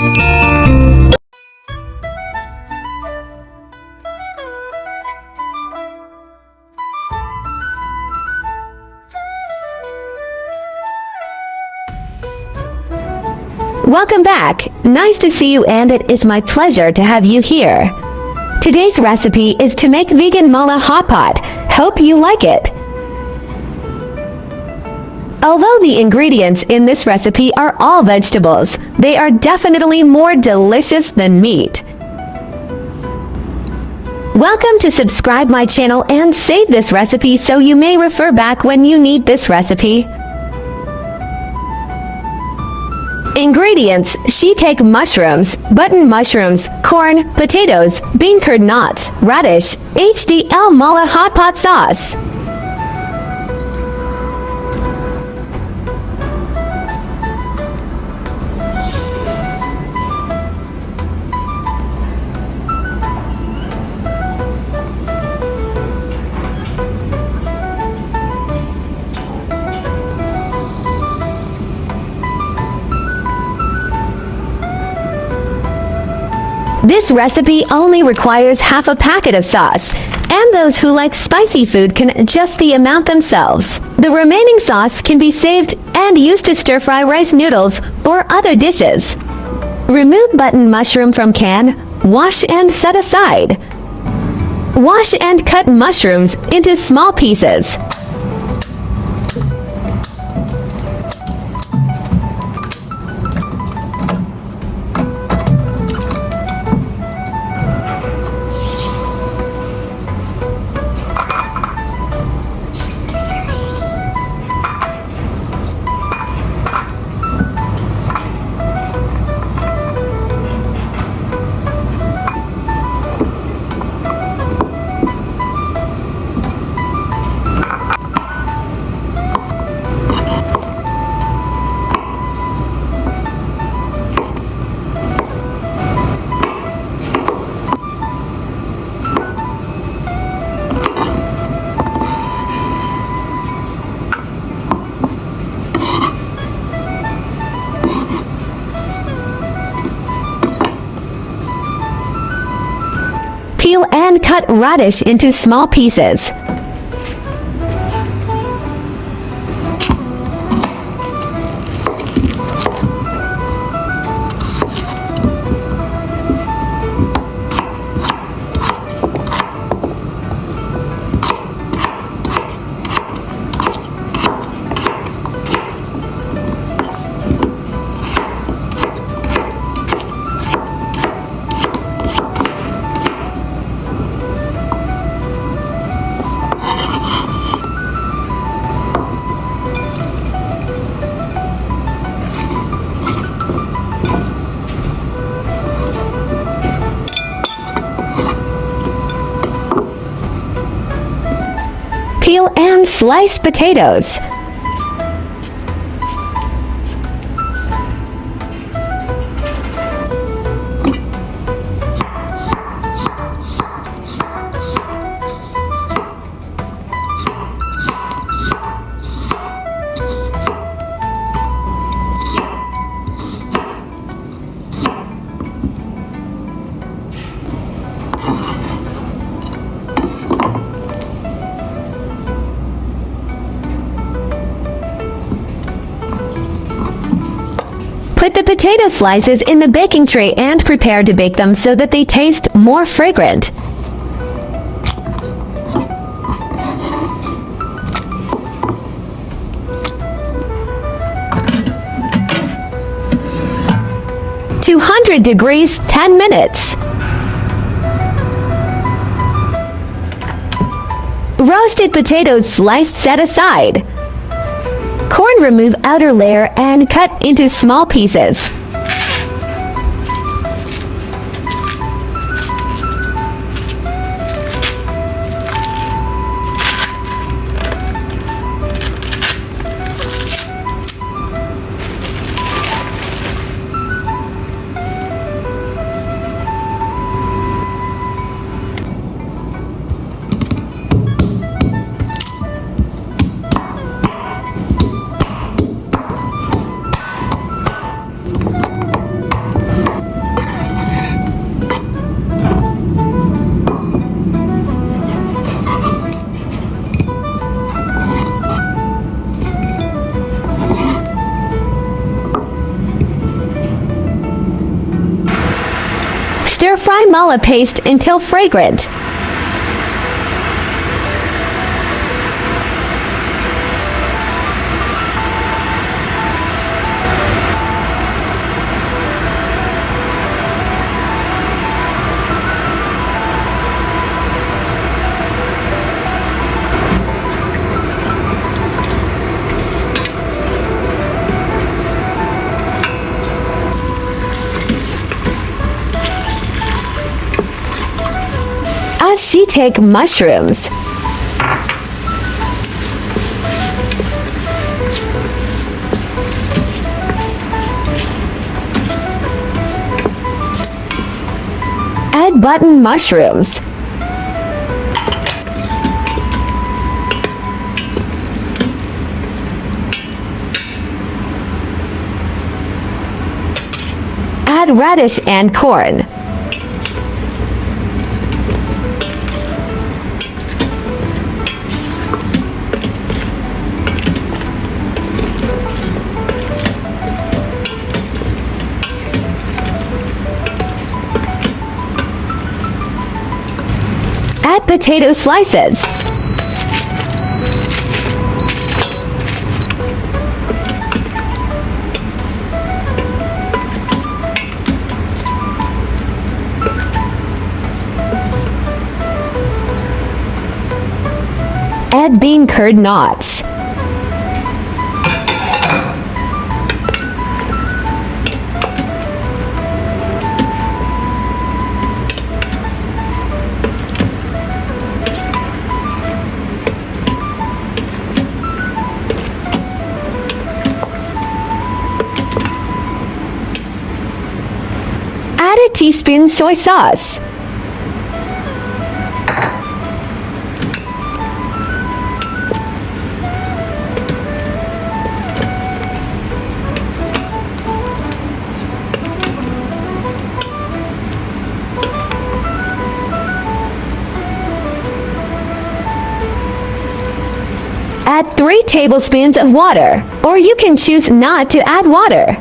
Welcome back! Nice to see you, and it is my pleasure to have you here. Today's recipe is to make vegan Mala Hotpot. Hope you like it. Although the ingredients in this recipe are all vegetables, they are definitely more delicious than meat. Welcome to subscribe my channel and save this recipe so you may refer back when you need this recipe. Ingredients: shiitake mushrooms, button mushrooms, corn, potatoes, beancurd nuts, radish, HDL Mala Hotpot sauce. This recipe only requires half a packet of sauce, and those who like spicy food can adjust the amount themselves. The remaining sauce can be saved and used to stir-fry rice noodles or other dishes. Remove button mushroom from can, wash and set aside. Wash and cut mushrooms into small pieces. Peel and cut radish into small pieces. Peel and slice potatoes. Put the potato slices in the baking tray and prepare to bake them so that they taste more fragrant. (200°) 10 minutes. Roasted potatoes sliced set aside. Corn remove outer layer and cut into small pieces. Stir-fry mala paste until fragrant. Add shiitake mushrooms. Add button mushrooms. Add radish and corn. Add potato slices. Add beancurd knots. Add a teaspoon soy sauce. Add 3 tablespoons of water, or you can choose not to add water.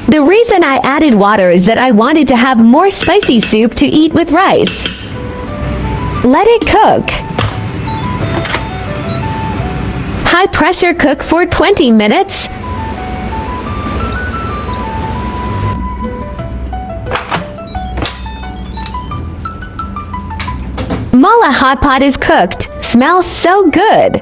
The reason I added water is that I wanted to have more spicy soup to eat with rice. Let it cook. High pressure cook for 20 minutes. Mala Hotpot is cooked. Smells so good.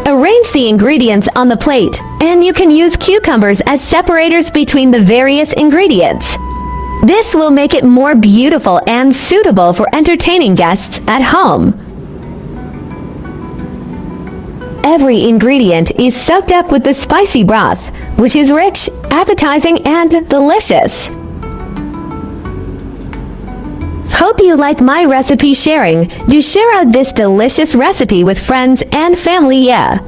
Arrange the ingredients on the plate, and you can use cucumbers as separators between the various ingredients. This will make it more beautiful and suitable for entertaining guests at home. Every ingredient is soaked up with the spicy broth, which is rich, appetizing, and delicious. Hope you like my recipe sharing. Do share out this delicious recipe with friends and family, yeah.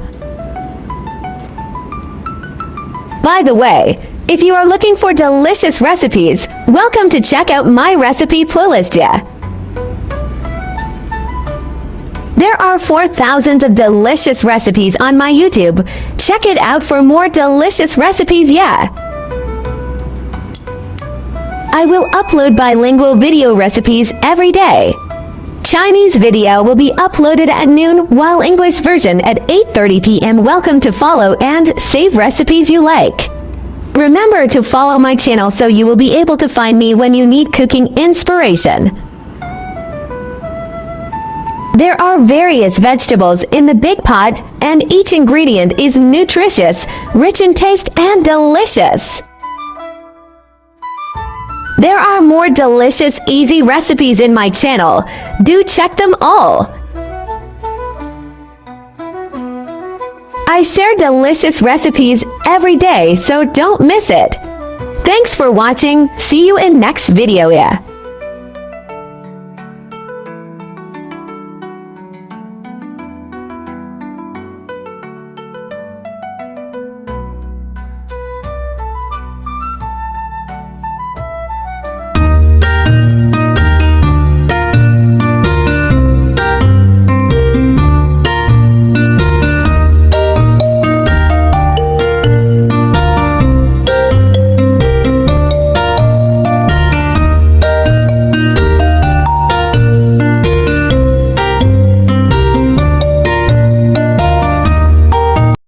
By the way, if you are looking for delicious recipes, welcome to check out my recipe playlist, yeah. There are 4,000 of delicious recipes on my YouTube. Check it out for more delicious recipes, yeah. I will upload bilingual video recipes every day. Chinese video will be uploaded at noon, while English version at 8:30 p.m. Welcome to follow and save recipes you like. Remember to follow my channel so you will be able to find me when you need cooking inspiration. There are various vegetables in the big pot, and each ingredient is nutritious, rich in taste, and delicious. There are more delicious, easy recipes in my channel. Do check them all. I share delicious recipes every day, so don't miss it. Thanks for watching. See you in next video, yeah.